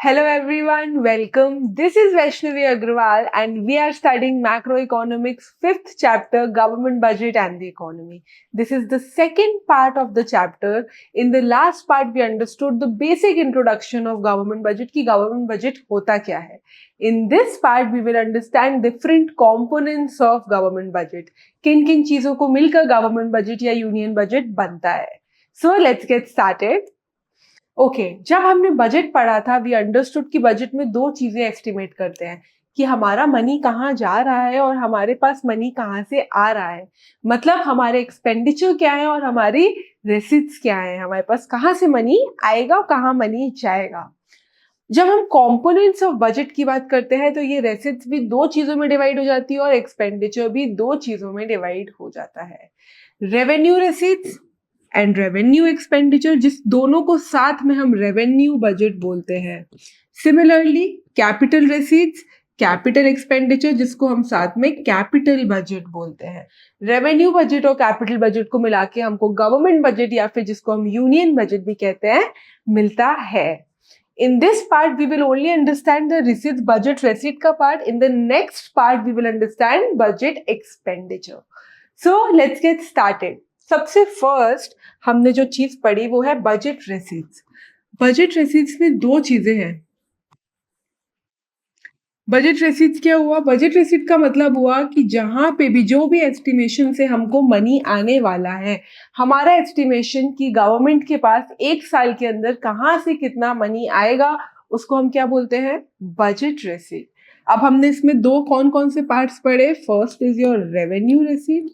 Hello everyone, welcome. This is Vaishnavi Agrawal and we are studying macroeconomics 5th chapter government budget and the economy. This is the second part of the chapter. In the last part we understood the basic introduction of government budget कि government budget होता क्या है. In this part we will understand different components of government budget. किन किन चीजों को मिलकर government budget या union budget बनता है. So let's get started. Okay जब हमने बजट पढ़ा था वी अंडरस्टूड कि बजट में दो चीजें एस्टिमेट करते हैं कि हमारा मनी कहाँ जा रहा है और हमारे पास मनी कहाँ से आ रहा है. मतलब हमारे एक्सपेंडिचर क्या है और हमारी रेसिट्स क्या है, हमारे पास कहाँ से मनी आएगा और कहाँ मनी जाएगा. जब हम कंपोनेंट्स ऑफ बजट की बात करते हैं तो ये रेसिट्स भी दो चीजों में डिवाइड हो जाती है और एक्सपेंडिचर भी दो चीजों में डिवाइड हो जाता है. रेवेन्यू रेसिट्स एंड रेवेन्यू एक्सपेंडिचर, जिस दोनों को साथ में हम रेवेन्यू बजट बोलते हैं. सिमिलरली कैपिटल रेसीट्स, कैपिटल एक्सपेंडिचर जिसको हम साथ में कैपिटल बजट बोलते हैं. रेवेन्यू बजट और कैपिटल बजट को मिला के हमको गवर्नमेंट बजट या फिर जिसको हम यूनियन बजट भी कहते हैं मिलता है. In this part, we will only understand the receipts, budget receipt का part. In the next part, we will understand budget expenditure. So let's get started. सबसे फर्स्ट हमने जो चीज पढ़ी वो है बजट रेसीट्स. बजट रेसीट्स में दो चीजें हैं. बजट रेसीट्स क्या हुआ? बजट रेसीट का मतलब हुआ कि जहां पे भी जो भी एस्टिमेशन से हमको मनी आने वाला है, हमारा एस्टिमेशन कि गवर्नमेंट के पास एक साल के अंदर कहां से कितना मनी आएगा उसको हम क्या बोलते हैं? Budget receipt. अब हमने इसमें दो कौन कौन से पार्ट्स पढ़े? First is your revenue receipt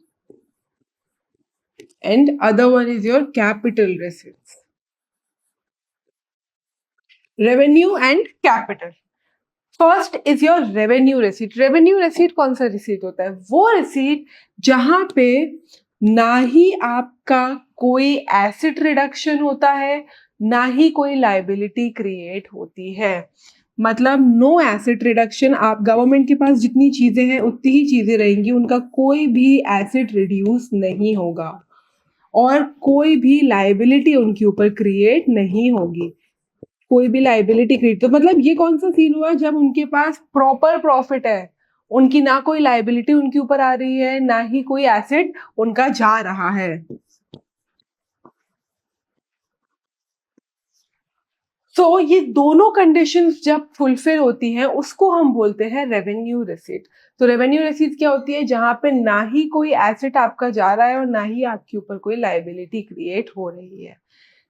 and other one is your capital receipts. Revenue and capital. First is your revenue receipt. Revenue receipt कौन सा रिसीट होता है? वो रिसीट जहां पे ना ही आपका कोई एसेट रिडक्शन होता है ना ही कोई लाइबिलिटी क्रिएट होती है. मतलब नो एसेट रिडक्शन. आप गवर्नमेंट के पास जितनी चीजें हैं उतनी ही चीजें रहेंगी, उनका कोई भी एसेट रिड्यूस नहीं होगा और कोई भी लाइबिलिटी उनके ऊपर क्रिएट नहीं होगी. कोई भी लाइबिलिटी क्रिएट, तो मतलब ये कौन सा सीन हुआ? जब उनके पास प्रॉपर प्रॉफिट है, उनकी ना कोई लाइबिलिटी उनके ऊपर आ रही है ना ही कोई एसेट उनका जा रहा है. तो ये दोनों कंडीशंस जब फुलफिल होती हैं उसको हम बोलते हैं रेवेन्यू रिसीट. तो रेवेन्यू रिसीट क्या होती है? जहां पे ना ही कोई एसेट आपका जा रहा है और ना ही आपके ऊपर कोई लाइबिलिटी क्रिएट हो रही है.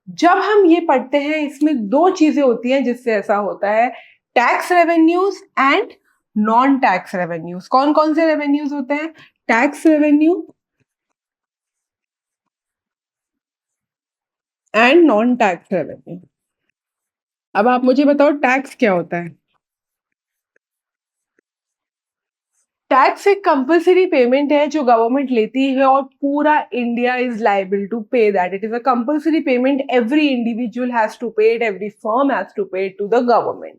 जब हम ये पढ़ते हैं इसमें दो चीजें होती हैं जिससे ऐसा होता है, tax revenues and non tax revenues. कौन कौन से रेवेन्यूज होते हैं? Tax revenue and non tax revenue. अब आप मुझे बताओ टैक्स क्या होता है? टैक्स एक कंपलसरी पेमेंट है जो गवर्नमेंट लेती है और पूरा India is liable to pay that. It is a compulsory payment. Every individual has to pay it, every firm has to pay it to the government.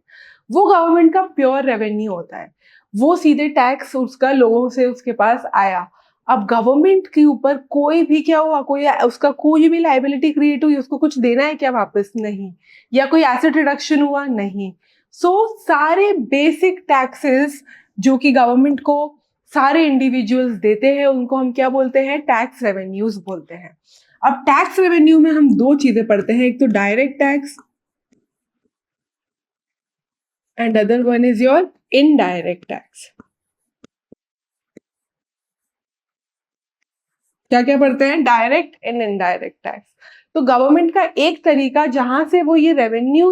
वो गवर्नमेंट का pure revenue होता है. वो सीधे टैक्स उसका लोगों से उसके पास आया. अब गवर्नमेंट के ऊपर कोई भी क्या हुआ, कोई उसका कोई भी लाइबिलिटी क्रिएट हुई, उसको कुछ देना है क्या वापस? नहीं. या कोई एसेट रिडक्शन हुआ? नहीं. सो सारे बेसिक टैक्सेस जो कि गवर्नमेंट को सारे इंडिविजुअल्स देते हैं उनको हम क्या बोलते हैं? टैक्स रेवेन्यूज बोलते हैं. अब टैक्स रेवेन्यू में हम दो चीजें पढ़ते हैं, एक तो direct tax and other one is your indirect tax. क्या क्या पढ़ते हैं? Direct and indirect tax. तो गवर्नमेंट का एक तरीका जहां से वो ये रेवेन्यू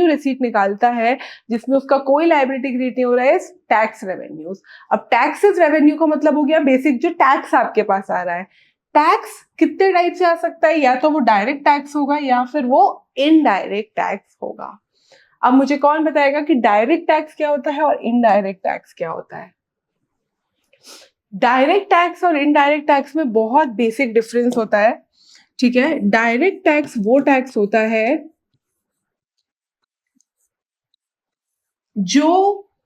रिसीट निकालता है जिसमें उसका कोई लाइबिलिटी क्रिएट नहीं हो रहा है, टैक्स रेवेन्यूज. अब टैक्सेस रेवेन्यू का मतलब हो गया बेसिक जो टैक्स आपके पास आ रहा है. टैक्स कितने टाइप से आ सकता है? या तो वो डायरेक्ट टैक्स होगा या फिर वो इनडायरेक्ट टैक्स होगा. अब मुझे कौन बताएगा कि डायरेक्ट टैक्स क्या होता है और इनडायरेक्ट टैक्स क्या होता है? डायरेक्ट टैक्स और इनडायरेक्ट टैक्स में बहुत बेसिक डिफरेंस होता है. ठीक है. डायरेक्ट टैक्स वो टैक्स होता है जो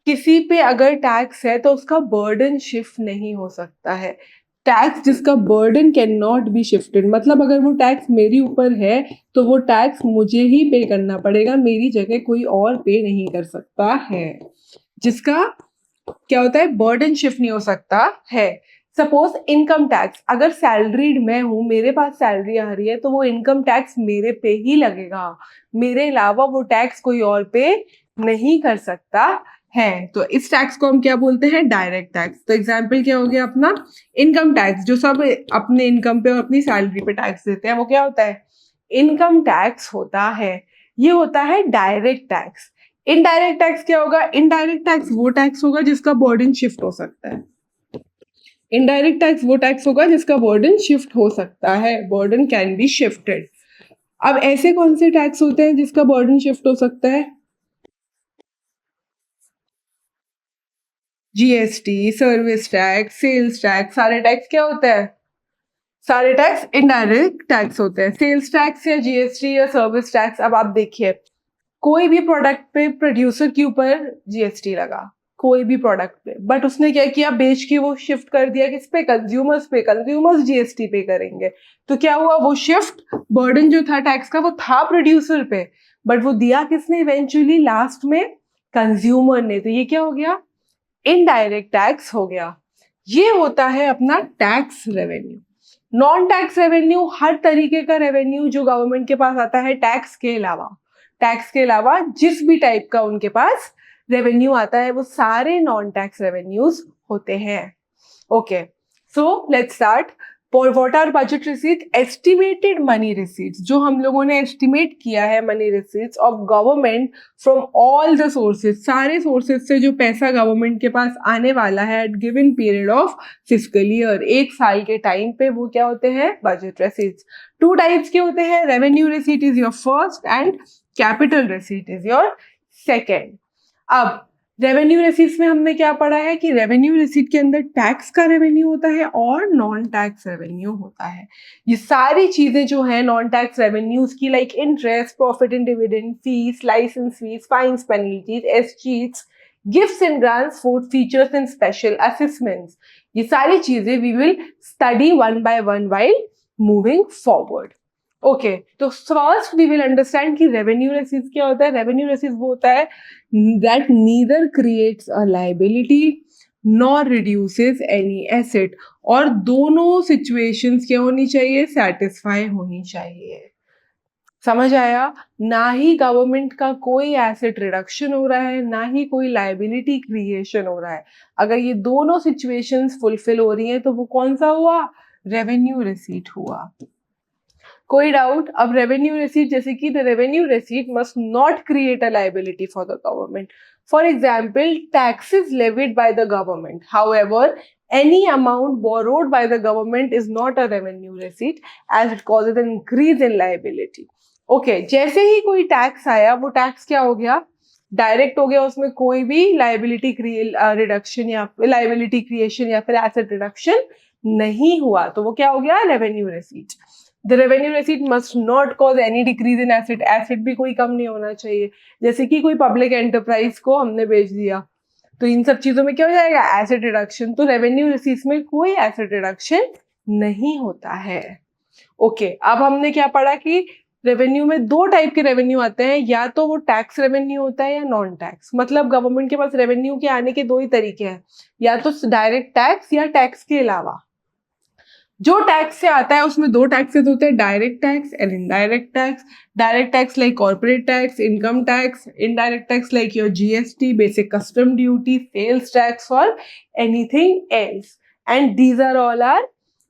किसी पे अगर टैक्स है तो उसका बर्डन शिफ्ट नहीं हो सकता है. टैक्स जिसका burden can not be shifted, मतलब अगर वो टैक्स मेरी ऊपर है तो वो टैक्स मुझे ही पे करना पड़ेगा, मेरी जगह कोई और पे नहीं कर सकता है। जिसका क्या होता है, बर्डन शिफ्ट नहीं हो सकता है। सपोज इनकम टैक्स, अगर सैलरीड मैं हूं, मेरे पास सैलरी आ रही है, तो वो इनकम टैक्स मेरे पे ही लगेगा, मेरे अलावा वो टैक्स कोई और पे नहीं कर सकता है। तो इस टैक्स को हम क्या बोलते हैं, डायरेक्ट टैक्स। तो एग्जाम्पल क्या हो गया अपना, इनकम टैक्स, जो सब अपने इनकम पे और अपनी सैलरी पे टैक्स देते हैं, वो क्या होता है, इनकम टैक्स होता है। ये होता है डायरेक्ट टैक्स। इनडायरेक्ट टैक्स क्या होगा, इनडायरेक्ट टैक्स वो टैक्स होगा जिसका बर्डन शिफ्ट हो सकता है। इनडायरेक्ट टैक्स वो टैक्स होगा जिसका बर्डन शिफ्ट हो सकता है, बर्डन कैन बी शिफ्टेड। अब ऐसे कौन से टैक्स होते हैं जिसका बर्डन शिफ्ट हो सकता है, GST, service tax, sales tax, सारे टैक्स क्या होते हैं, सारे टैक्स इनडायरेक्ट टैक्स होते हैं। सेल्स टैक्स या जीएसटी या सर्विस टैक्स, अब आप देखिए, कोई भी प्रोडक्ट पे प्रोड्यूसर के ऊपर जीएसटी लगा, कोई भी प्रोडक्ट पे, बट उसने क्या किया, बेच के वो शिफ्ट कर दिया किस पे, कंज्यूमर्स पे, कंज्यूमर्स जीएसटी पे करेंगे। तो क्या हुआ, वो शिफ्ट, बर्डन जो था टैक्स का वो था प्रोड्यूसर पे, बट वो दिया किसने इवेंचुअली, लास्ट में कंज्यूमर ने। तो ये क्या हो गया, इनडायरेक्ट टैक्स हो गया। ये होता है अपना tax revenue. Non tax revenue हर तरीके का रेवेन्यू जो गवर्नमेंट के पास आता है टैक्स के अलावा, टैक्स के अलावा जिस भी टाइप का उनके पास रेवेन्यू आता है वो सारे नॉन टैक्स रेवेन्यूज होते हैं। Okay, so let's start. For what are budget receipt, estimated money receipts, जो हम लोगों ने एस्टिमेट किया है money receipts of government from all the sources, सारे सोर्सेज से जो पैसा गवर्नमेंट के पास आने वाला है at given period of physical year, एक साल के टाइम पे, वो क्या होते हैं, बजट रिसीट्स। टू टाइप्स के होते हैं, revenue receipt is your first and capital receipt is your second. अब रेवेन्यू रिसीट्स में हमने क्या पढ़ा है कि रेवेन्यू रिसीट के अंदर टैक्स का रेवेन्यू होता है और नॉन टैक्स रेवेन्यू होता है। ये सारी चीजें जो है नॉन टैक्स रेवेन्यूज की, like interest, profit and dividend, fees, licence fees, fines, penalties, escheats, gifts and grants, forfeitures and special assessments, ये सारी चीजें we will study one by one while moving forward. Okay, तो first we will understand कि revenue receipts क्या होता है। Revenue receipts वो होता है that neither creates a liability nor reduces any asset, और दोनों सिचुएशंस क्या होनी चाहिए, सेटिस्फाई होनी चाहिए। समझ आया, ना ही गवर्नमेंट का कोई एसेट रिडक्शन हो रहा है, ना ही कोई लाइबिलिटी क्रिएशन हो रहा है। अगर ये दोनों सिचुएशंस फुलफिल हो रही हैं तो वो कौन सा हुआ, रेवेन्यू रिसीट हुआ। कोई डाउट, अब रेवेन्यू रिसीट, जैसे कि the revenue receipt must not create a liability for the government. For example, taxes levied bye the government, however any amount borrowed by the government is not a revenue receipt as it causes an increase in liability. Okay, जैसे ही कोई tax आया, वो tax क्या हो गया, direct हो गया, उसमें कोई भी लाइबिलिटी रिडक्शन या लाइबिलिटी क्रिएशन या फिर एसेट रिडक्शन नहीं हुआ, तो वो क्या हो गया, revenue receipt. The revenue receipt must not cause any decrease in asset, asset भी कोई कम नहीं होना चाहिए। जैसे कि कोई पब्लिक एंटरप्राइज को हमने बेच दिया, तो इन सब चीजों में क्या हो जाएगा, एसेट रिडक्शन। तो रेवेन्यू रिसीट्स में कोई एसेट रिडक्शन नहीं होता है। ओके, अब हमने क्या पढ़ा कि रेवेन्यू में दो टाइप के रेवेन्यू आते हैं, या तो वो टैक्स रेवेन्यू होता है या नॉन टैक्स। मतलब गवर्नमेंट के पास रेवेन्यू के आने के दो ही तरीके हैं, या तो डायरेक्ट टैक्स या टैक्स के अलावा। जो टैक्स से आता है उसमें दो टैक्सेस होते हैं, direct tax and indirect tax. Direct tax like corporate tax, income tax, indirect tax like your GST, basic custom duty, sales tax और anything else, and these are all are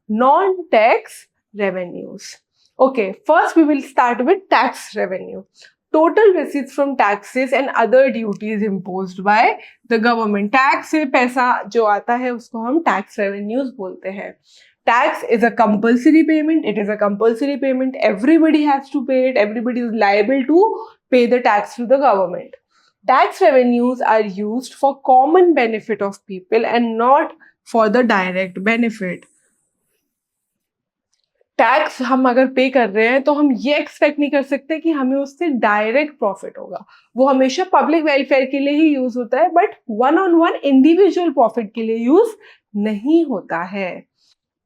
non tax revenues. Okay, first we will start with tax revenue. Total receipts from taxes and other duties imposed by the government. Tax से पैसा जो आता है उसको हम tax revenues बोलते हैं। Tax is a compulsory payment. It is a compulsory payment. Everybody has to pay it. Everybody is liable to pay the tax to the government. Tax revenues are used for common benefit of people and not for the direct benefit. Tax हम अगर पे कर रहे हैं तो हम ये expect नहीं कर सकते कि हमें उससे डायरेक्ट प्रॉफिट होगा। वो हमेशा पब्लिक वेलफेयर के लिए ही यूज होता है, but one on one individual profit के लिए यूज नहीं होता है।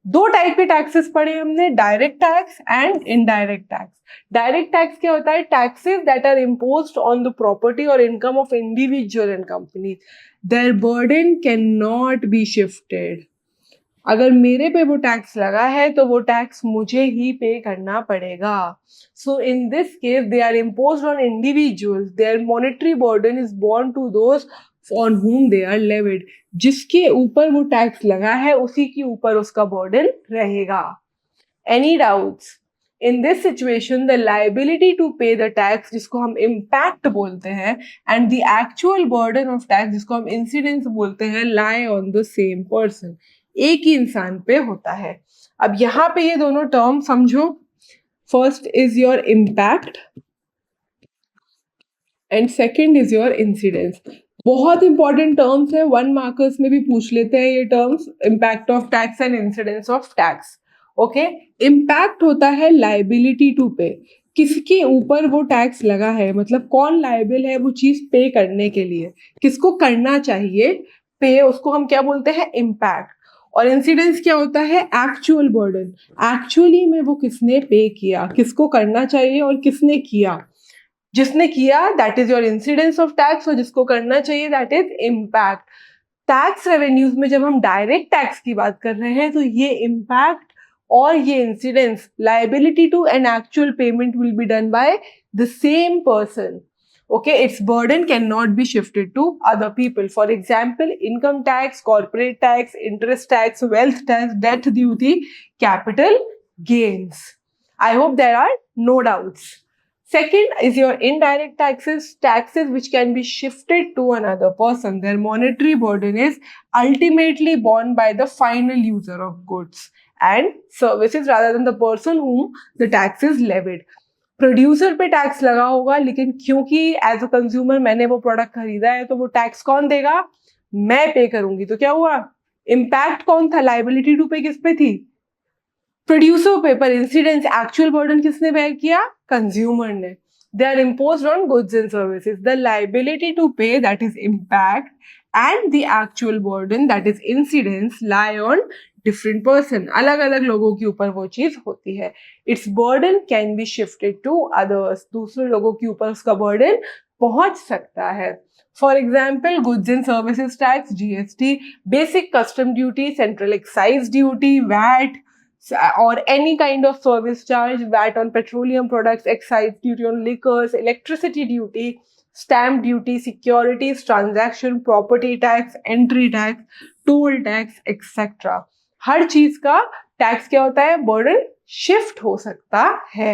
दो टाइप के टैक्सेस पढ़े हमने, direct tax and indirect tax. Direct tax क्या होता है? Taxes that are imposed on the property और income of individual and company, their burden can not be shifted. अगर मेरे पे वो टैक्स लगा है तो वो टैक्स मुझे ही पे करना पड़ेगा। So in this case they are imposed on individuals, their monetary burden is borne to those on whom they are levied। जिसके ऊपर वो टैक्स लगा है उसी के ऊपर उसका बर्डन रहेगा। Any doubts? In this situation the liability to pay the tax, जिसको हम इम्पैक्ट बोलते हैं, and the actual burden of tax, जिसको हम इंसिडेंस बोलते हैं, lie on the same person, एक ही इंसान पे होता है। अब यहाँ पे ये दोनों टर्म समझो। First is your impact and second is your incidence. बहुत इंपॉर्टेंट टर्म्स है, 1 मार्कर्स में भी पूछ लेते हैं ये terms, impact of tax and incidence of tax. Okay, impact होता है लाइबिलिटी टू पे, किसके ऊपर वो टैक्स लगा है, मतलब कौन लाइबल है वो चीज पे करने के लिए, किसको करना चाहिए पे, उसको हम क्या बोलते हैं? इम्पैक्ट। और इंसिडेंस क्या होता है? एक्चुअल बर्डन, एक्चुअली में वो किसने पे किया, किसको करना चाहिए और किसने किया। जिसने किया that is your incidence of tax, और जिसको करना चाहिए that is impact. Tax revenues में जब हम डायरेक्ट टैक्स की बात कर रहे हैं तो ये इम्पैक्ट और ये incidence, liability to an actual payment will be done by the same person. Okay, its burden cannot be shifted to other people. For example, income tax, corporate tax, interest tax, wealth tax, death duty, capital gains. I hope there are no doubts. Second is your indirect taxes, taxes which can be shifted to another person. Their monetary burden is ultimately borne by the final user of goods and services rather than the person whom the tax is levied. Producer पे tax लगा होगा, लेकिन क्योंकि as a consumer मैंने वो product खरीदा है तो वो टैक्स कौन देगा? मैं पे करूंगी। तो क्या हुआ? इम्पैक्ट कौन था? लाइबिलिटी टू पे किस पे थी? प्रोड्यूसर पे। पर इंसिडेंस, एक्चुअल बर्डन किसने बेयर किया? कंज्यूमर ने। They are imposed on goods and services. The liability to pay that is impact and the actual burden that is incidence lie on different person. अलग अलग लोगों के ऊपर वो चीज होती है। It's burden can be shifted to others, दूसरे लोगों के ऊपर उसका बर्डन पहुंच सकता है। For example, goods and services tax, GST, basic custom duty, central excise duty, VAT, or any kind of service charge, VAT on petroleum products, excise duty on liquors, electricity duty, stamp duty, securities, transaction, property tax, entry tax, toll tax, etc. हर चीज का tax क्या होता है? Burden shift हो सकता है।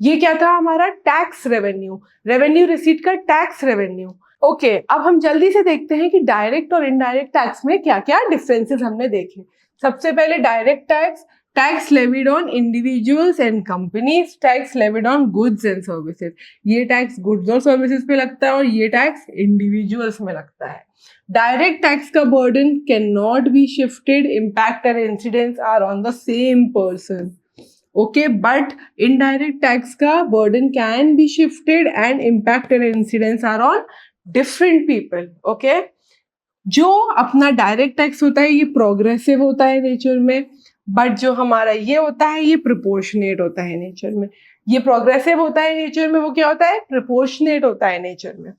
ये क्या था हमारा? टैक्स रेवेन्यू, रेवेन्यू रिसीट का टैक्स रेवेन्यू। ओके, अब हम जल्दी से देखते हैं कि डायरेक्ट और इनडायरेक्ट टैक्स में क्या क्या डिफरेंसेस हमने देखे। सबसे पहले direct tax, tax levied on individuals and companies, tax levied on goods and services. ये टैक्स गुड्स और सर्विसेज पे लगता है और ये टैक्स इंडिविजुअल्स में लगता है। डायरेक्ट टैक्स का burden can not be shifted, impact and incidence are on the same person. Okay, but indirect tax का burden can be shifted and impact and incidence are on different people. Okay, जो अपना direct tax होता है ये progressive होता है nature में, but जो हमारा ये होता है ये प्रोपोर्शनेट होता है नेचर में। ये प्रोग्रेसिव होता है नेचर में, वो क्या होता है? प्रोपोर्शनेट होता है नेचर में।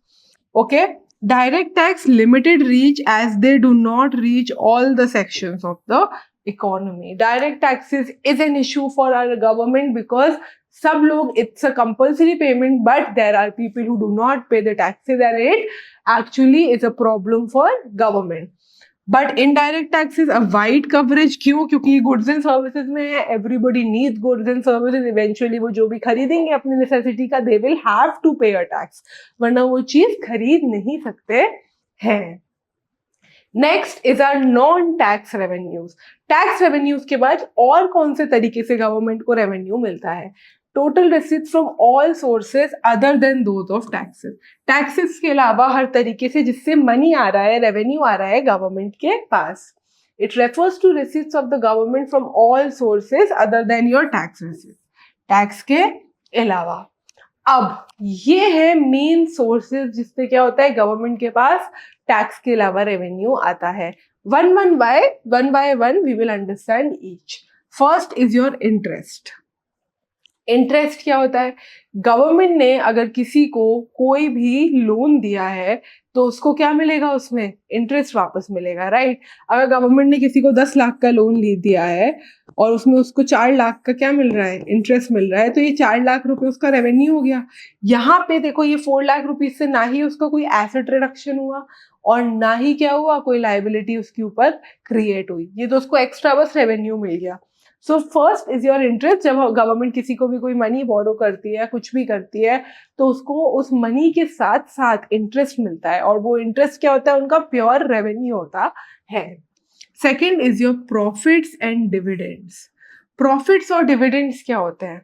Okay, direct tax limited reach as they do not reach all the sections of the economy. Direct taxes is an issue for our government because सब लोग, it's a compulsory payment, but there are people who do not pay the taxes and it actually is a problem for government. But indirect taxes a wide coverage, क्यों? क्योंकि ये goods and services में है, everybody needs goods and services, eventually वो जो भी खरीदेंगे अपनी नेसेसिटी का, दे विल हैव टू पे अ टैक्स, वरना वो चीज खरीद नहीं सकते हैं। Next is are non tax revenues. Tax revenues के बाद और कौन से तरीके से गवर्नमेंट को रेवेन्यू मिलता है? Total receipts from all sources other then those of taxes. Taxes के अलावा हर तरीके से जिससे मनी आ रहा है, रेवेन्यू आ रहा है गवर्नमेंट के पास। It refers to receipts of the government from all sources other than your tax receipts, tax के अलावा। अब ये है मेन सोर्सेज जिससे क्या होता है? गवर्नमेंट के पास टैक्स के अलावा रेवेन्यू आता है। one by one we will understand each. First is your interest. Interest क्या होता है? गवर्नमेंट ने अगर किसी को कोई भी लोन दिया है तो उसको क्या मिलेगा? उसमें इंटरेस्ट वापस मिलेगा, राइट? अगर गवर्नमेंट ने किसी को 10 लाख का लोन दिया है और उसमें उसको 4 लाख का क्या मिल रहा है? इंटरेस्ट मिल रहा है, तो ये 4 लाख रुपए उसका रेवेन्यू हो गया। यहाँ पे देखो, ये 4 लाख रुपीज से ना ही उसका कोई एसेट रिडक्शन हुआ और ना ही क्या हुआ, कोई लाइबिलिटी उसके ऊपर क्रिएट हुई, ये तो उसको एक्स्ट्रा बस रेवेन्यू मिल गया। So first is your interest. जब गवर्नमेंट किसी को भी कोई मनी बोरो करती है, कुछ भी करती है, तो उसको उस मनी के साथ साथ इंटरेस्ट मिलता है, और वो इंटरेस्ट क्या होता है? उनका प्योर रेवेन्यू होता है। Second is your profits and dividends. Profits और डिविडेंड्स क्या होते हैं?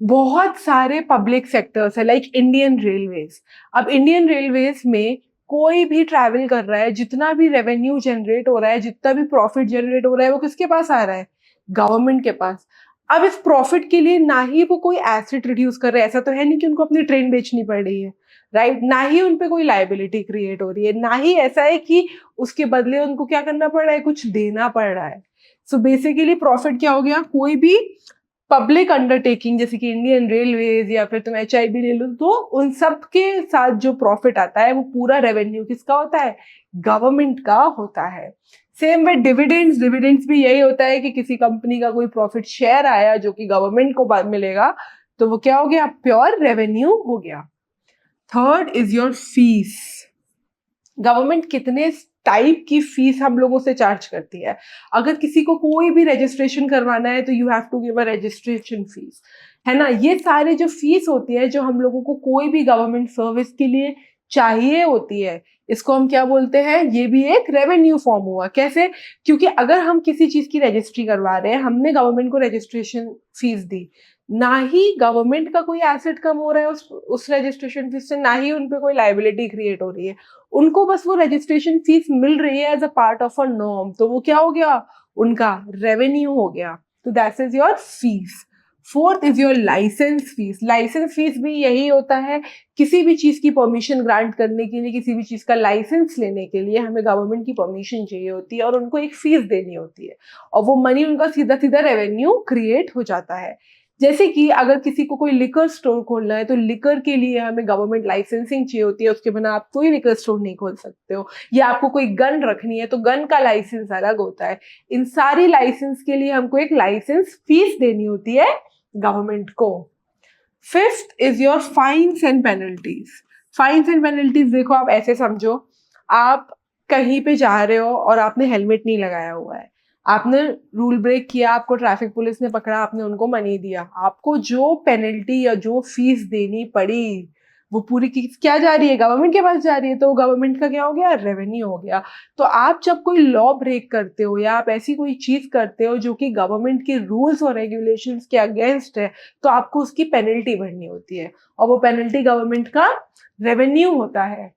बहुत सारे पब्लिक सेक्टर्स है, लाइक इंडियन रेलवेज। अब इंडियन रेलवेज में कोई भी ट्रैवल कर रहा है, जितना भी रेवेन्यू जनरेट हो रहा है, जितना भी प्रॉफिट जनरेट हो रहा है, वो किसके पास आ रहा है? गवर्नमेंट के पास। अब इस प्रॉफिट के लिए ना ही वो कोई एसेट रिड्यूस कर रहे हैं, ऐसा तो है नहीं कि उनको अपनी ट्रेन बेचनी पड़ रही है, राइट? ना ही उनपे कोई लाइबिलिटी क्रिएट हो रही है, ना ही ऐसा है कि उसके बदले उनको क्या करना पड़ रहा है? कुछ देना पड़ रहा है। सो बेसिकली प्रॉफिट क्या हो गया? कोई भी पब्लिक अंडरटेकिंग जैसे कि इंडियन रेलवेज या फिर तुम HIB ले लो, तो उन सब के साथ जो प्रॉफिट आता है वो पूरा रेवेन्यू किसका होता है? गवर्नमेंट का होता है। Same with dividends. डिविडेंड्स भी यही होता है कि किसी कंपनी का कोई प्रॉफिट शेयर आया जो कि गवर्नमेंट को बाद मिलेगा, तो वो क्या हो गया? प्योर रेवेन्यू हो गया। Third is your fees. Government कितने टाइप की फीस हम लोगों से चार्ज करती है? अगर किसी को कोई भी रजिस्ट्रेशन करवाना है तो you have to give a registration fees, है ना? ये सारे जो फीस होती है, जो हम लोगों को कोई भी गवर्नमेंट सर्विस के लिए चाहिए होती है, इसको हम क्या बोलते हैं? ये भी एक रेवेन्यू फॉर्म हुआ। कैसे? क्योंकि अगर हम किसी चीज की रजिस्ट्री करवा रहे हैं, हमने गवर्नमेंट को रजिस्ट्रेशन फीस दी, ना ही गवर्नमेंट का कोई एसेट कम हो रहा है उस रजिस्ट्रेशन फीस से, ना ही उनपे कोई लाइबिलिटी क्रिएट हो रही है, उनको बस वो रजिस्ट्रेशन फीस मिल रही है as a part of a norm, तो वो क्या हो गया? उनका रेवेन्यू हो गया। तो that is your fees. Fourth is your licence fees. Licence fees भी यही होता है, किसी भी चीज की परमिशन ग्रांट करने के लिए, किसी भी चीज का लाइसेंस लेने के लिए हमें गवर्नमेंट की परमिशन चाहिए होती है और उनको एक फीस देनी होती है, और वो मनी उनका सीधा सीधा रेवेन्यू क्रिएट हो जाता है। जैसे कि अगर किसी को कोई लिकर स्टोर खोलना है, तो लिकर के लिए हमें गवर्नमेंट लाइसेंसिंग चाहिए होती है, उसके बिना आप कोई लिकर स्टोर नहीं खोल सकते हो। या आपको कोई गन रखनी है तो गन का लाइसेंस अलग होता है। इन सारी लाइसेंस के लिए हमको एक लाइसेंस फीस देनी होती है गवर्नमेंट को। Fifth is your fines and penalties. Fines and penalties देखो, आप ऐसे समझो, आप कहीं पे जा रहे हो और आपने हेलमेट नहीं लगाया हुआ है, आपने रूल ब्रेक किया, आपको ट्रैफिक पुलिस ने पकड़ा, आपने उनको मनी दिया, आपको जो पेनल्टी या जो फीस देनी पड़ी वो पूरी की क्या जा रही है? गवर्नमेंट के पास जा रही है, तो गवर्नमेंट का क्या हो गया? रेवेन्यू हो गया। तो आप जब कोई लॉ ब्रेक करते हो या आप ऐसी कोई चीज करते हो जो कि गवर्नमेंट के रूल्स और रेगुलेशंस के अगेंस्ट है, तो आपको उसकी पेनल्टी भरनी होती है, और वो पेनल्टी गवर्नमेंट का रेवेन्यू होता है।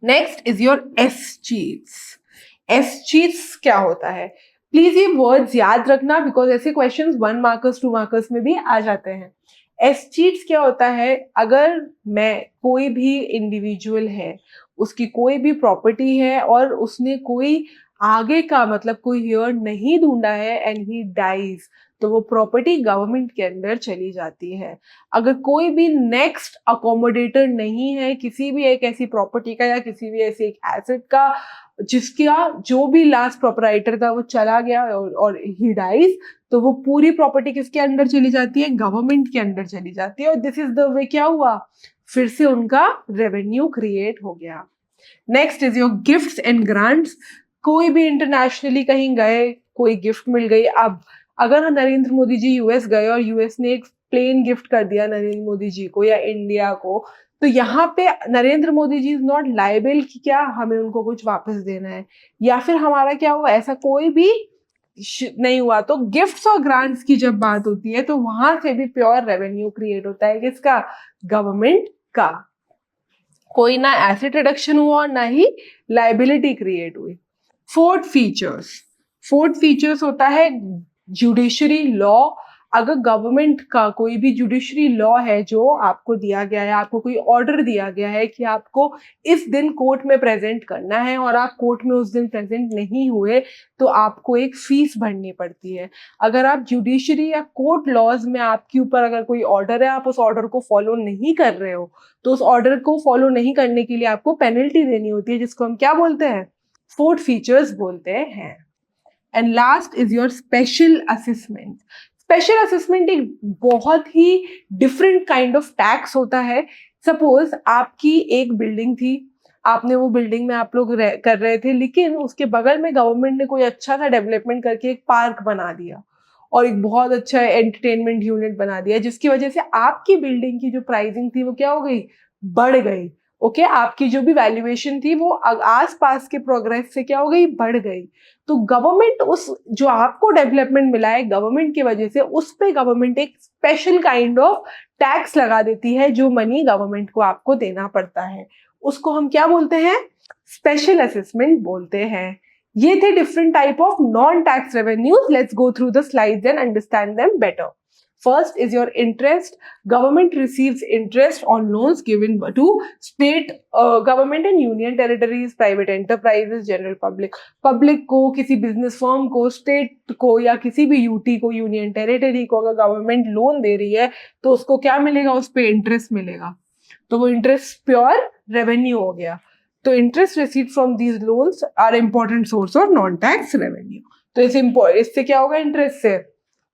Next is your escheats. Escheats क्या होता है? प्लीज ये वर्ड्स याद रखना, बिकॉज ऐसे क्वेश्चंस 1 मार्कर्स 2 मार्कर्स में भी आ जाते हैं। एसचीट्स क्या होता है? अगर मैं, कोई भी इंडिविजुअल है, उसकी कोई भी प्रॉपर्टी है और उसने कोई आगे का मतलब कोई हेयर नहीं ढूंढा है एंड ही डाइज, तो वो प्रॉपर्टी गवर्नमेंट के अंदर चली जाती है। अगर कोई भी नेक्स्ट अकोमोडेटर नहीं है किसी भी एक ऐसी प्रॉपर्टी का या किसी भी ऐसे एक एसेट का जिसका जो भी लास्ट प्रोपराइटर था वो चला गया और ही डाइज, तो वो पूरी प्रॉपर्टी किसके अंडर चली जाती है? गवर्नमेंट के अंडर चली जाती है। और दिस इज द वे क्या हुआ? फिर से उनका रेवेन्यू क्रिएट हो गया। Next is your gifts and grants. कोई भी इंटरनेशनली कहीं गए, कोई गिफ्ट मिल गई। अब अगर नरेंद्र मोदी जी यूएस गए और यूएस ने एक प्लेन गिफ्ट कर दिया नरेंद्र मोदी जी को या इंडिया को, तो यहाँ पे Narendra Modi ji is not liable कि क्या हमें उनको कुछ वापस देना है या फिर हमारा क्या हुआ, ऐसा कोई भी नहीं हुआ। तो गिफ्ट्स और ग्रांट्स की जब बात होती है तो वहां से भी प्योर रेवेन्यू क्रिएट होता है, किसका? गवर्नमेंट का। कोई ना एसेट रिडक्शन हुआ और ना ही लाइबिलिटी क्रिएट हुई। Fourth features. फोर्थ फीचर्स होता है जुडिशरी लॉ। अगर गवर्नमेंट का कोई भी जुडिशरी लॉ है जो आपको दिया गया है, आपको कोई ऑर्डर दिया गया है कि आपको इस दिन कोर्ट में प्रेजेंट करना है और आप कोर्ट में उस दिन प्रेजेंट नहीं हुए तो आपको एक फीस भरनी पड़ती है। अगर आप जुडिशरी या कोर्ट लॉज में आपके ऊपर अगर कोई ऑर्डर है, आप उस ऑर्डर को फॉलो नहीं कर रहे हो तो उस ऑर्डर को फॉलो नहीं करने के लिए आपको पेनल्टी देनी होती है, जिसको हम क्या बोलते हैं? फोर्ट फीचर्स बोलते हैं। And last is your special assessment. Special assessment एक बहुत ही डिफरेंट काइंड ऑफ टैक्स होता है। सपोज आपकी एक बिल्डिंग थी, आपने वो बिल्डिंग में आप लोग कर रहे थे, लेकिन उसके बगल में गवर्नमेंट ने कोई अच्छा सा डेवलपमेंट करके एक पार्क बना दिया और एक बहुत अच्छा एंटरटेनमेंट यूनिट बना दिया, जिसकी वजह से आपकी बिल्डिंग की जो प्राइसिंग थी वो क्या हो गई? बढ़ गई। ओके, आपकी जो भी वैल्यूएशन थी वो आस पास के प्रोग्रेस से क्या हो गई? बढ़ गई। तो गवर्नमेंट उस जो आपको डेवलपमेंट मिला है गवर्नमेंट की वजह से, उस पे गवर्नमेंट एक स्पेशल काइंड ऑफ टैक्स लगा देती है, जो मनी गवर्नमेंट को आपको देना पड़ता है। उसको हम क्या बोलते हैं? स्पेशल असेसमेंट बोलते हैं। ये थे different type of non tax revenues. Let's go through the slides and understand them better. First is your interest. Government receives interest on loans given to state government and union territories, private enterprises, general public. Public को, किसी business firm को, state को या किसी भी UT को, union territory को अगर गवर्नमेंट लोन दे रही है तो उसको क्या मिलेगा? उस पर इंटरेस्ट मिलेगा। तो वो इंटरेस्ट प्योर रेवेन्यू हो गया। तो interest receive from these loans are important source of non tax revenue. तो इससे क्या होगा? इंटरेस्ट से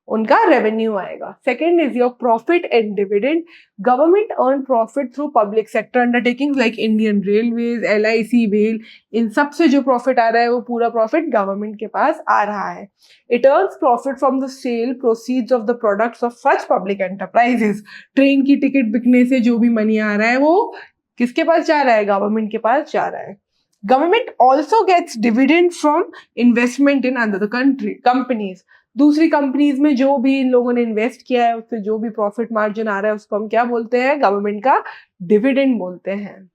उनका रेवेन्यू आएगा। Second is your profit and dividend. Government earn profit through public sector undertakings like Indian railways, LIC, well. इन सब से जो प्रॉफिट आ रहा है वो पूरा प्रॉफिट गवर्नमेंट के पास आ रहा है। It earns profit from the sale proceeds of the products of such public enterprises. Train की टिकट बिकने से जो भी मनी आ रहा है वो किसके पास जा रहा है? गवर्नमेंट के पास जा रहा है। Government also gets dividend from investment in other companies. दूसरी कंपनीज में जो भी इन लोगों ने इन्वेस्ट किया है उससे जो भी प्रॉफिट मार्जिन आ रहा है उसको हम क्या बोलते हैं? गवर्नमेंट का डिविडेंड बोलते हैं।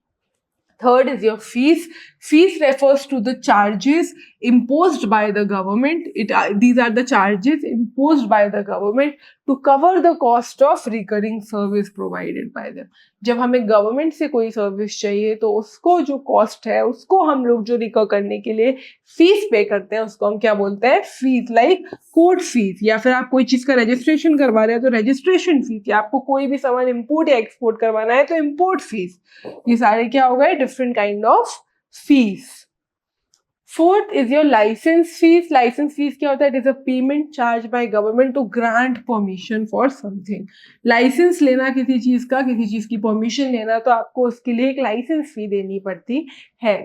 Third is your fees. Fees refers to the charges imposed by the government. These are the charges imposed by the government to cover the cost of recurring service provided by them. जब हमें government से कोई service चाहिए तो उसको जो cost है उसको हम लोग जो रिकर करने के लिए फीस पे करते हैं उसको हम क्या बोलते हैं? फीस। लाइक कोर्ट फीस, या फिर आप कोई चीज का रजिस्ट्रेशन करवा रहे हैं तो रजिस्ट्रेशन फीस, या आपको कोई भी सामान इंपोर्ट या एक्सपोर्ट करवाना है तो इंपोर्ट फीस। ये सारे क्या हो गए? Different kind of fees. Fourth is your licence fees. Licence fees क्या होता है? It is a payment charge by government to grant permission for something. Licence लेना किसी चीज का, किसी चीज की परमिशन लेना, तो आपको उसके लिए एक लाइसेंस फी देनी पड़ती है।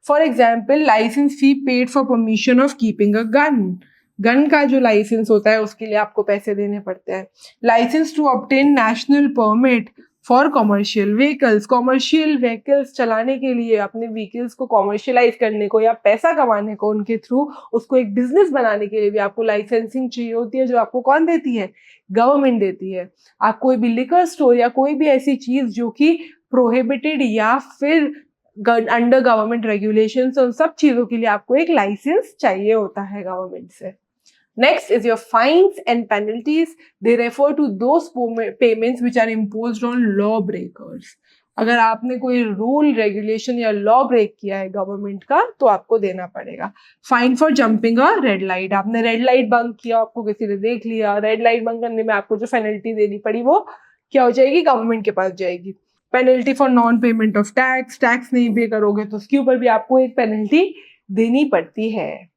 For example, licence fee paid for permission of keeping a gun. Gun का जो लाइसेंस होता है उसके लिए आपको पैसे देने पड़ते हैं। Licence to obtain national permit for commercial vehicles. Commercial vehicles चलाने के लिए, अपने व्हीकल्स को कॉमर्शियलाइज करने को या पैसा कमाने को उनके थ्रू, उसको एक बिजनेस बनाने के लिए भी आपको लाइसेंसिंग चाहिए होती है, जो आपको कौन देती है? गवर्नमेंट देती है। आप कोई भी लिकर स्टोर या कोई भी ऐसी चीज जो कि प्रोहिबिटेड या फिर अंडर गवर्नमेंट रेगुलेशन, उन सब चीजों के लिए आपको एक लाइसेंस चाहिए होता है गवर्नमेंट से। Next is your fines and penalties. They refer to those payments which are imposed on lawbreakers. अगर आपने कोई रूल, रेगुलेशन या लॉ ब्रेक किया है गवर्नमेंट का तो आपको देना पड़ेगा। Fine for jumping a red light. आपने रेड लाइट बंक किया, आपको किसी ने देख लिया, रेड लाइट बंक करने में आपको जो पेनल्टी देनी पड़ी वो क्या हो जाएगी? गवर्नमेंट के पास जाएगी। Penalty for non payment of tax. Tax नहीं पे करोगे तो उसके ऊपर भी आपको एक पेनल्टी देनी पड़ती है।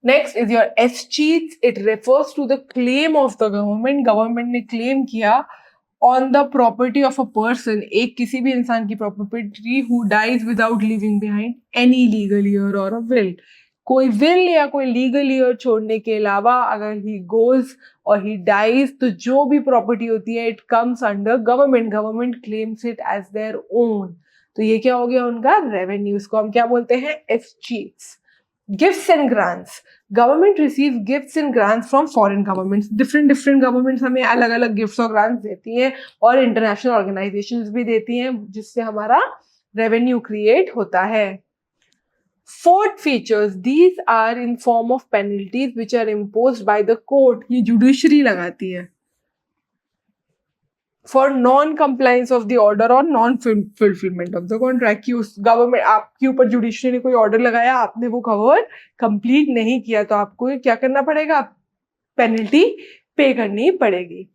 Next is your escheats. It refers to the claim of the government. Government ने claim किया on the property of a person, एक किसी भी इंसान की property who dies without leaving behind any legal heir or a will. कोई will या कोई legal heir छोड़ने के अलावा अगर he goes or he dies तो जो भी property होती है it comes under government. Government claims it as their own. तो ये क्या हो गया? उनका revenue. इसको हम क्या बोलते हैं? escheats. Gifts and grants. Government receives gifts and grants from foreign governments. different governments हमें अलग अलग gifts और grants देती हैं और international organizations भी देती हैं, जिससे हमारा revenue create होता है। Fourth features, these are in form of penalties which are imposed by the court. ये जुडिशरी लगाती है for non-compliance of the order or non-fulfillment of the contract. कि उस गवर्नमेंट आपके ऊपर जुडिशरी ने कोई ऑर्डर लगाया, आपने वो कवर कंप्लीट नहीं किया, तो आपको क्या करना पड़ेगा, पेनल्टी पे करनी पड़ेगी.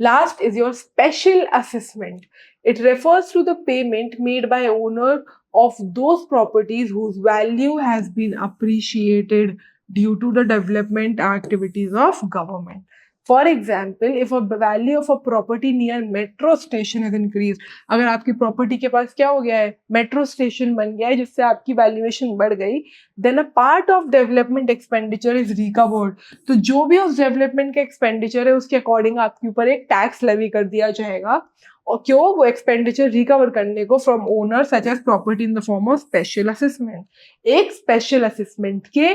Last is your special assessment. It refers to the payment made by owner of those properties whose value has been appreciated due to the development activities of government. For example, if a value of a property near metro station has increased, अगर आपकी property के पास क्या हो गया है, metro station बन गया है जिससे आपकी वैल्यूएशन बढ़ गई, then a part of development expenditure is recovered. तो जो भी उस डेवलपमेंट का एक्सपेंडिचर है उसके अकॉर्डिंग आपके ऊपर एक टैक्स लेवी कर दिया जाएगा, और क्यों, वो एक्सपेंडिचर रिकवर करने को from owner such as property in the form of special assessment. एक स्पेशल असेसमेंट के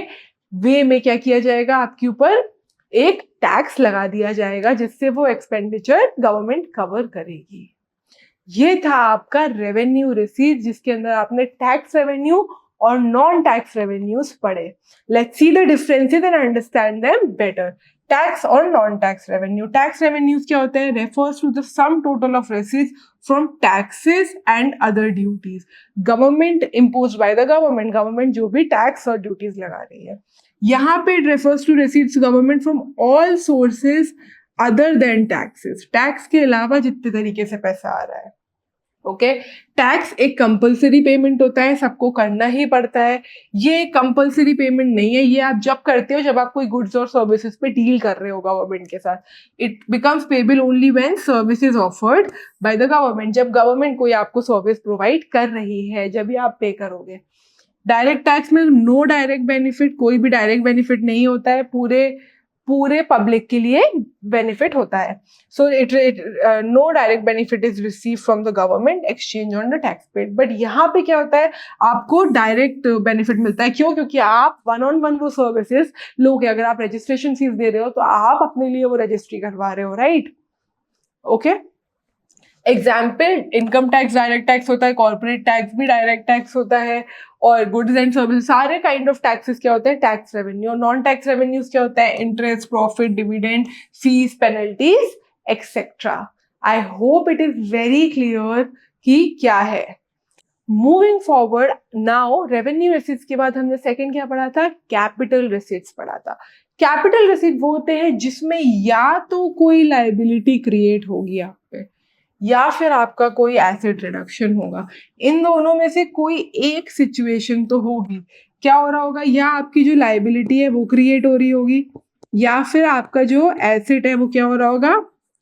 वे में क्या किया जाएगा, आपके ऊपर एक टैक्स लगा दिया जाएगा जिससे वो एक्सपेंडिचर गवर्नमेंट कवर करेगी. ये था आपका रेवेन्यू रिसीट, जिसके अंदर आपने टैक्स रेवेन्यू और नॉन टैक्स रेवेन्यूज पढ़े. Let's see the differences and understand them better. Tax और non tax revenue. Tax revenues क्या होते हैं, refers to the sum total of receipts from taxes and other duties. Government impose by the government, government जो भी tax और duties लगा रही है. यहाँ पे it refers to receipts government from all sources other than taxes. Tax के अलावा जितने तरीके से पैसा आ रहा है. ओके, टैक्स एक कंपलसरी पेमेंट होता है, सबको करना ही पड़ता है. ये कंपलसरी पेमेंट नहीं है, ये आप जब करते हो जब आप कोई गुड्स और सर्विसेज पे डील कर रहे हो गवर्नमेंट के साथ. It becomes payable only when services offered by the government. जब गवर्नमेंट कोई आपको सर्विस प्रोवाइड कर रही है, जब भी आप पे करोगे. डायरेक्ट टैक्स में नो डायरेक्ट बेनिफिट, कोई भी डायरेक्ट बेनिफिट नहीं होता है, पूरे पब्लिक के लिए बेनिफिट होता है. So it no direct benefit is receive from the government exchange on the tax paid. But यहाँ पे क्या होता है, आपको डायरेक्ट बेनिफिट मिलता है. क्यों? क्योंकि आप वन ऑन वन वो सर्विसेज लोगे. अगर आप रजिस्ट्रेशन फीस दे रहे हो तो आप अपने लिए वो रजिस्ट्री करवा रहे हो, right? Okay, example, income tax direct tax होता है, कॉर्पोरेट टैक्स भी डायरेक्ट टैक्स होता है, और गुड्स एंड सर्विस, सारे काइंड ऑफ टैक्सेस क्या होते हैं, टैक्स रेवेन्यू. और नॉन टैक्स रेवेन्यूज क्या होता है, interest, profit, dividend, fees, penalties etcetera. I hope it is very clear कि क्या है. Moving forward now, revenue receipts के बाद हमने सेकंड क्या पढ़ा था, कैपिटल रिसीट्स पढ़ा था. कैपिटल रिसीट वो होते हैं जिसमें या तो कोई लाइबिलिटी क्रिएट होगी आप पे, या फिर आपका कोई एसेट रिडक्शन होगा. इन दोनों में से कोई एक सिचुएशन तो होगी. क्या हो रहा होगा, या आपकी जो लाइबिलिटी है वो क्रिएट हो रही होगी, या फिर आपका जो एसेट है वो क्या हो रहा होगा,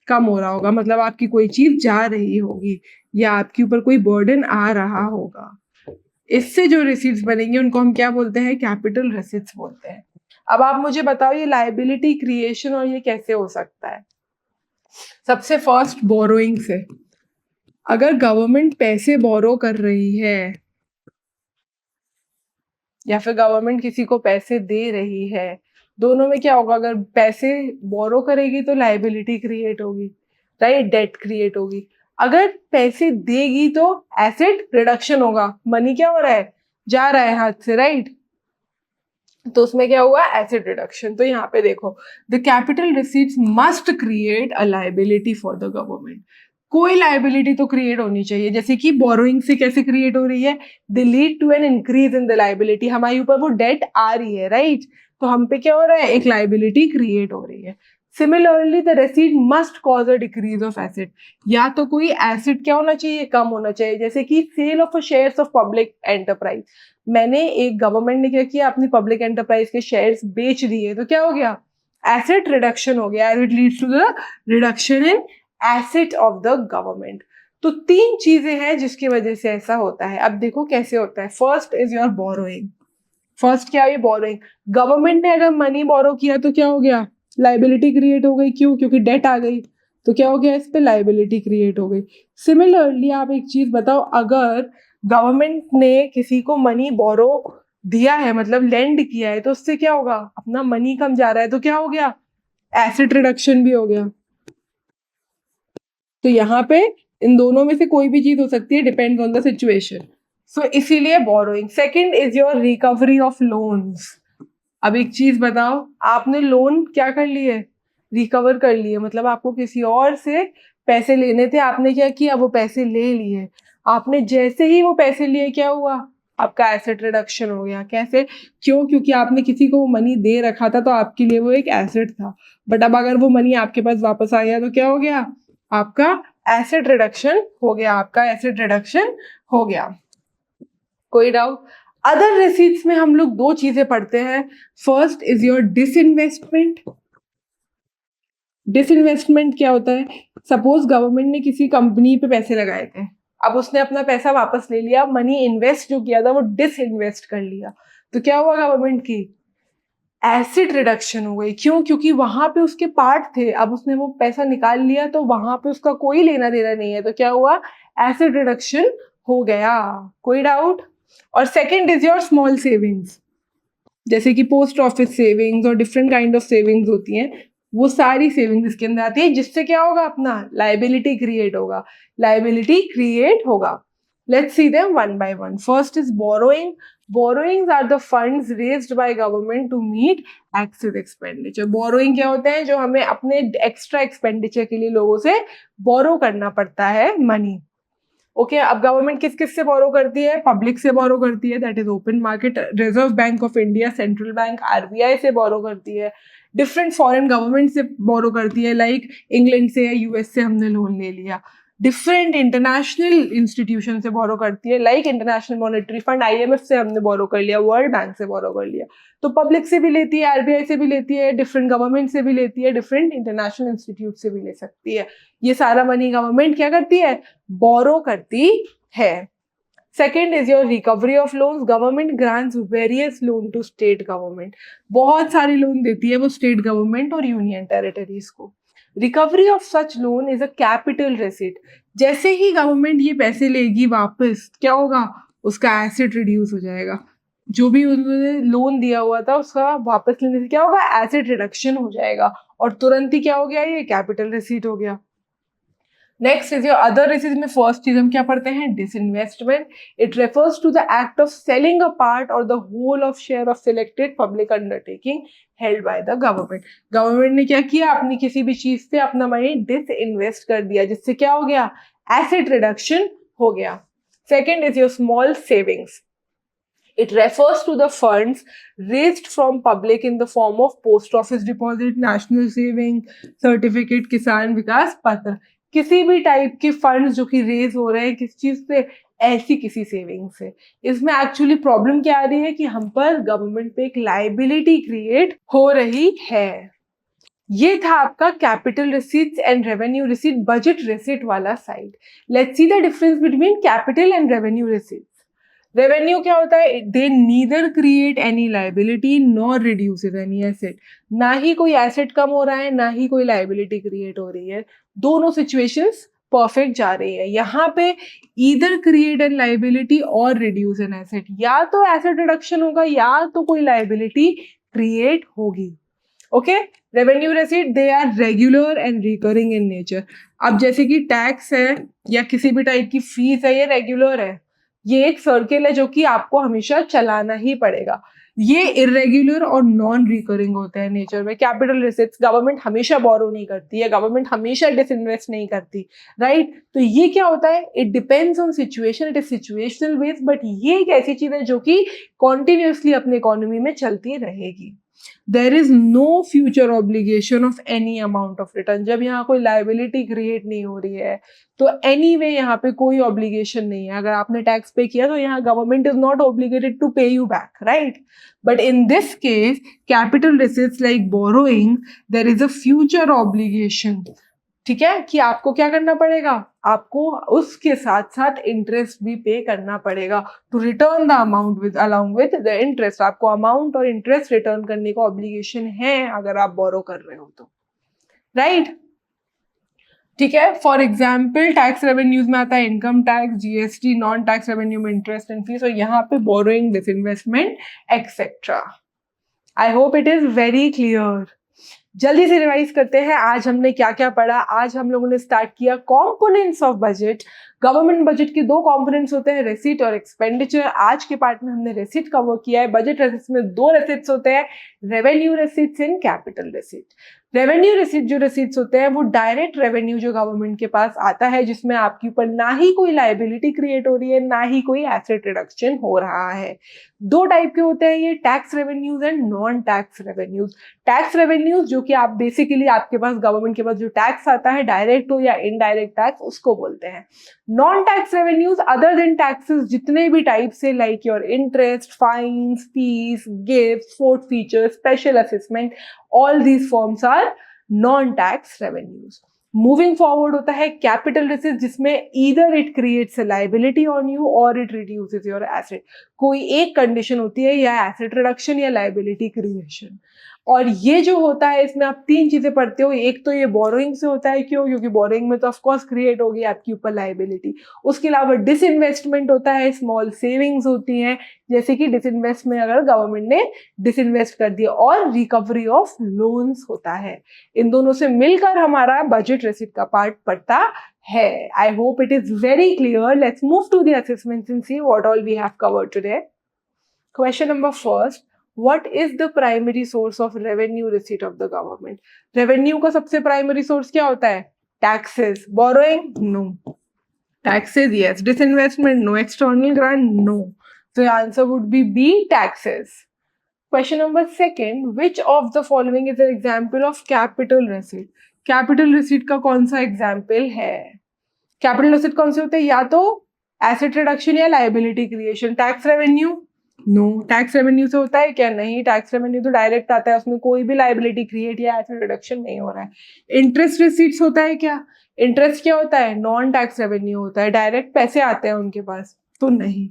कम हो रहा होगा. मतलब आपकी कोई चीज जा रही होगी, या आपके ऊपर कोई बर्डन आ रहा होगा. इससे जो रिसीट्स बनेंगे उनको हम क्या बोलते हैं, कैपिटल रिसीट्स बोलते हैं. अब आप मुझे बताओ, ये लाइबिलिटी क्रिएशन और ये कैसे हो सकता है. सबसे फर्स्ट, बोरोइंग से. अगर गवर्नमेंट पैसे बोरो कर रही है, या फिर गवर्नमेंट किसी को पैसे दे रही है, दोनों में क्या होगा, अगर पैसे बोरो करेगी तो लाइबिलिटी क्रिएट होगी, राइट, डेट क्रिएट होगी. अगर पैसे देगी तो एसेट रिडक्शन होगा, मनी क्या हो रहा है, जा रहा है हाथ से, राइट. तो उसमें क्या हुआ, एसेट रिडक्शन. तो यहाँ पे देखो, the capital receipts must create a liability for the government. कोई लाइबिलिटी तो क्रिएट होनी चाहिए. जैसे कि बोरोइंग से कैसे क्रिएट हो रही है, they lead to an increase in the liability. हमारे ऊपर वो डेट आ रही है, राइट, तो हम पे क्या हो रहा है, एक लाइबिलिटी क्रिएट हो रही है. Similarly the receipt must cause a decrease of asset. या तो कोई एसेट क्या होना चाहिए, कम होना चाहिए. जैसे कि sale of shares of public enterprise. मैंने एक गवर्नमेंट ने क्या किया, अपनी पब्लिक एंटरप्राइज के शेयर्स बेच दिए, तो क्या हो गया, एसेट रिडक्शन हो गया. It leads to the reduction in asset of the government. तो तीन चीजें हैं जिसकी वजह से ऐसा होता है. अब देखो कैसे होता है. First is your borrowing. First क्या है, बोरोइंग. गवर्नमेंट ने अगर मनी बोरो किया तो क्या हो गया, लाइबिलिटी क्रिएट हो गई. क्यों? क्योंकि डेट आ गई, तो क्या हो गया, इस पे लाइबिलिटी क्रिएट हो गई. सिमिलरली आप एक चीज बताओ, अगर गवर्नमेंट ने किसी को मनी बोरो दिया है, मतलब लेंड किया है, तो उससे क्या होगा, अपना मनी कम जा रहा है, तो क्या हो गया, एसेट रिडक्शन भी हो गया. तो यहाँ पे इन दोनों में से कोई भी चीज हो सकती है, डिपेंड्स ऑन द सिचुएशन. सो इसीलिए borrowing. Second is your recovery of loans. अब एक चीज बताओ, आपने लोन क्या कर लिए, रिकवर कर लिए, मतलब आपको किसी और से पैसे लेने थे, आपने क्या किया, वो पैसे ले लिए. आपने जैसे ही वो पैसे लिए, क्या हुआ, आपका एसेट रिडक्शन हो गया. कैसे, क्यों, क्योंकि आपने किसी को वो मनी दे रखा था तो आपके लिए वो एक एसेट था. बट अब अगर वो मनी आपके पास वापस आ गया तो क्या हो गया, आपका एसेट रिडक्शन हो गया, आपका एसेट रिडक्शन हो गया. कोई डाउट? अदर रिसीट्स में हम लोग दो चीजें पढ़ते हैं. First is your disinvestment. Disinvestment क्या होता है, सपोज गवर्नमेंट ने किसी कंपनी पे पैसे लगाए थे, अब उसने अपना पैसा वापस ले लिया, मनी इन्वेस्ट जो किया था वो डिसइन्वेस्ट कर लिया, तो क्या हुआ, गवर्नमेंट की एसिड रिडक्शन हो गई. क्यों, क्योंकि वहां पे उसके पार्ट थे, अब उसने वो पैसा निकाल लिया तो वहां पे उसका कोई लेना देना नहीं है, तो क्या हुआ, एसिड रिडक्शन हो गया. कोई डाउट? और second is your small savings, जैसे कि पोस्ट ऑफिस सेविंग्स और डिफरेंट काइंड ऑफ सेविंग्स होती हैं, वो सारी सेविंग्स इसके अंदर आती है, जिससे क्या होगा, अपना लाइबिलिटी क्रिएट होगा, लाइबिलिटी क्रिएट होगा. Let's see them one by one. First is borrowing. Borrowings are the funds raised by government to meet excess expenditure. Borrowing क्या होते हैं, जो हमें अपने एक्स्ट्रा एक्सपेंडिचर के लिए लोगों से बोरो करना पड़ता है मनी. ओके, अब गवर्नमेंट किस किस से बोरो करती है, पब्लिक से बोरो करती है, that is open market. Reserve bank of India, central bank, RBI से बोरो करती है. डिफरेंट फॉरेन गवर्नमेंट से बोरो करती है, लाइक इंग्लैंड से या यूएस से हमने लोन ले लिया. डिफरेंट इंटरनेशनल इंस्टीट्यूशन से बोरो करती है, like international monetary fund, IMF से हमने बोरो कर लिया, वर्ल्ड बैंक से बोरो कर लिया. तो पब्लिक से भी लेती है, आरबीआई से भी लेती है, डिफरेंट गवर्नमेंट से भी लेती है, डिफरेंट इंटरनेशनल इंस्टीट्यूट से भी ले सकती है. ये सारा मनी गवर्नमेंट क्या करती है, बोरो करती है. Second is your recovery of loans. Government grants various loan to state government. बहुत सारे लोन देती है वो स्टेट गवर्नमेंट और यूनियन टेरिटरीज को. Recovery of such loan is a capital receipt. जैसे ही गवर्नमेंट ये पैसे लेगी वापस, क्या होगा, उसका एसेट रिड्यूस हो जाएगा. जो भी उन्होंने लोन दिया हुआ था उसका वापस लेने से क्या होगा, एसेट रिडक्शन हो जाएगा, और तुरंत ही क्या हो गया, ये कैपिटल रिसीट हो गया. Next is your other receipt में फर्स्ट चीज हम क्या पढ़ते हैं, disinvestment. It refers to the act of selling a part और the whole of share of selected public undertaking held by the government. Government ने क्या किया, अपनी किसी भी चीज से अपना मनी डिसइन्वेस्ट कर दिया, जिससे क्या हो गया, एसेट रिडक्शन हो गया. Second is your small savings. It refers to the funds raised from public in the form of post office deposit, national saving certificate, किसान विकास पत्र. किसी भी टाइप के फंड्स जो कि रेज हो रहे हैं किस चीज से, ऐसी किसी सेविंग से. इसमें एक्चुअली प्रॉब्लम क्या आ रही है कि हम पर गवर्नमेंट पे एक लाइबिलिटी क्रिएट हो रही है. ये था आपका capital receipts and revenue receipt, budget receipt वाला side. Let's see the difference between capital and revenue receipt. Revenue क्या होता है, they neither create any liability nor reduces any asset. ना ही कोई एसेट कम हो रहा है, ना ही कोई लाइबिलिटी क्रिएट हो रही है, दोनों सिचुएशंस परफेक्ट जा रही है. यहाँ पे ईदर क्रिएट एन लाइबिलिटी और रिड्यूस एन एसेट, या तो एसेट रिडक्शन होगा या तो कोई लाइबिलिटी क्रिएट होगी. Okay, revenue receipt they are regular and recurring in nature. अब जैसे कि टैक्स है या किसी भी टाइप की फीस है, ये रेगुलर है, ये एक सर्किल है जो कि आपको हमेशा चलाना ही पड़ेगा. ये इरेग्युलर और नॉन रिकरिंग होते हैं नेचर में. कैपिटल रिसीट्स गवर्नमेंट हमेशा बोरो नहीं करती है, गवर्नमेंट हमेशा डिसइन्वेस्ट नहीं करती, राइट. तो ये क्या होता है, it depends on situation, it is situational based, but ये एक ऐसी चीज है जो कि कॉन्टिन्यूसली अपने इकोनॉमी में चलती रहेगी. There is no future obligation of any amount of return. जब यहाँ कोई लाइबिलिटी क्रिएट नहीं हो रही है तो एनीवे यहाँ पे कोई ऑब्लिगेशन नहीं है. अगर आपने टैक्स पे किया तो यहाँ government is not obligated to pay you back, right. But in this case capital receipts like borrowing, there is a future obligation. ठीक है, कि आपको क्या करना पड़ेगा, आपको उसके साथ साथ इंटरेस्ट भी पे करना पड़ेगा to return the amount with along with the interest. आपको अमाउंट और इंटरेस्ट रिटर्न करने का ऑब्लिगेशन है अगर आप बोरो कर रहे हो तो, राइट. ठीक है, फॉर एग्जाम्पल टैक्स रेवेन्यूज में आता है income tax, GST, non tax revenue में इंटरेस्ट एंड फीस, और यहाँ पे borrowing, disinvestment etcetera. I hope it is very clear. जल्दी से रिवाइज करते हैं आज हमने क्या क्या पढ़ा. आज हम लोगों ने स्टार्ट किया components of budget. Government budget के दो कंपोनेंट्स होते हैं, रेसिट और एक्सपेंडिचर। आज के पार्ट में हमने रेसिट कवर किया है। बजट रेसिट्स में दो रेसिट्स होते हैं, रेवेन्यू रेसिट्स एंड कैपिटल रेसिट। रेवेन्यू रेसिट जो रेसिट्स होते हैं वो डायरेक्ट रेवेन्यू जो गवर्नमेंट के पास आता है, जिसमें आपके ऊपर ना ही कोई लायबिलिटी क्रिएट हो रही है, ना ही कोई एसेट रिडक्शन हो रहा है। दो टाइप के होते हैं ये, tax revenues and non tax revenues. Tax revenues जो कि आप बेसिकली आपके पास गवर्नमेंट के पास जो टैक्स आता है, डायरेक्ट हो या इनडायरेक्ट टैक्स, उसको बोलते हैं। Non tax revenues other than taxes जितने भी टाइप से, like your interest, fines, fees, gift, forfeiture, special assessment, all these forms are non tax revenues. Moving forward होता है कैपिटल रिसिट, जिसमें either it creates a liability on you और it reduces your asset. कोई एक condition होती है, या asset reduction या लायबिलिटी क्रिएशन। और ये जो होता है इसमें आप तीन चीजें पढ़ते हो। एक तो ये बोरोइंग से होता है, क्यों? क्योंकि बोरोइंग में तो ऑफकोर्स क्रिएट होगी आपके ऊपर लायबिलिटी। उसके अलावा डिसइन्वेस्टमेंट होता है, स्मॉल सेविंग्स होती हैं, जैसे कि डिसइन्वेस्ट में अगर गवर्नमेंट ने डिसइन्वेस्ट कर दिया, और रिकवरी ऑफ लोन्स होता है। इन दोनों से मिलकर हमारा बजट रेसिट का पार्ट पड़ता है। I hope it is very clear. Let's move to the assessments and see what all we have covered today. Question number first, what is the primary source of revenue receipt of the government? Revenue का सबसे primary source क्या होता है? Taxes. Borrowing? No. Taxes, yes. Disinvestment? No. External grant? No. So your answer would be B, taxes. Question number second, which of the following is an example of capital receipt? Capital receipt का कौन सा example है? Capital receipt कौन से होते हैं? या तो asset reduction या liability creation. Tax revenue? No. Tax revenue से होता है क्या? नहीं, टैक्स रेवेन्यू तो डायरेक्ट आता है, उसमें कोई भी लायबिलिटी क्रिएट या एसेट रिडक्शन नहीं हो रहा है। इंटरेस्ट रिसीट्स होता है क्या? इंटरेस्ट क्या होता है? नॉन टैक्स रेवेन्यू होता है, डायरेक्ट पैसे आते हैं उनके पास, तो नहीं।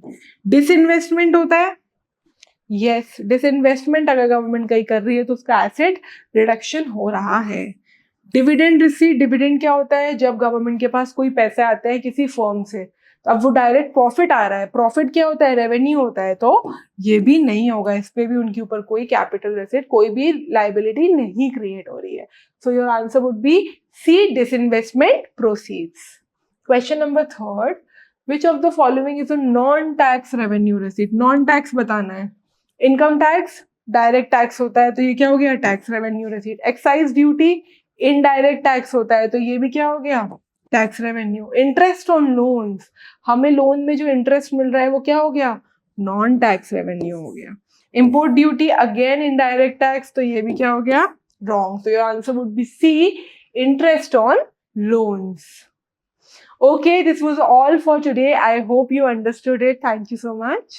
डिसइन्वेस्टमेंट होता है? यस, डिसइन्वेस्टमेंट अगर गवर्नमेंट कहीं कर रही है तो उसका एसेट रिडक्शन हो रहा है। डिविडेंड रिसीट, डिविडेंड क्या होता है? जब गवर्नमेंट के पास कोई पैसे आते हैं किसी फर्म से, अब वो डायरेक्ट प्रॉफिट आ रहा है। प्रॉफिट क्या होता है? रेवेन्यू होता है, तो ये भी नहीं होगा, इस पे भी उनके ऊपर कोई कैपिटल रेसिट, कोई भी लायबिलिटी नहीं क्रिएट हो रही है। So your answer would be C, disinvestment proceeds. Question number third, which of the following is a non tax revenue receipt? Non tax बताना है। इनकम टैक्स डायरेक्ट टैक्स होता है, तो ये क्या हो गया? Tax revenue receipt. Excise duty indirect tax होता है, तो ये भी क्या हो गया? Tax revenue. Interest on loans, हमें लोन में जो इंटरेस्ट मिल रहा है वो क्या हो गया? नॉन टैक्स रेवेन्यू हो गया। Import duty again indirect tax, तो ये भी क्या हो गया? रॉन्ग। तो your answer would be C, interest on loans. Okay, this was all for today. I hope you understood it. Thank you so much.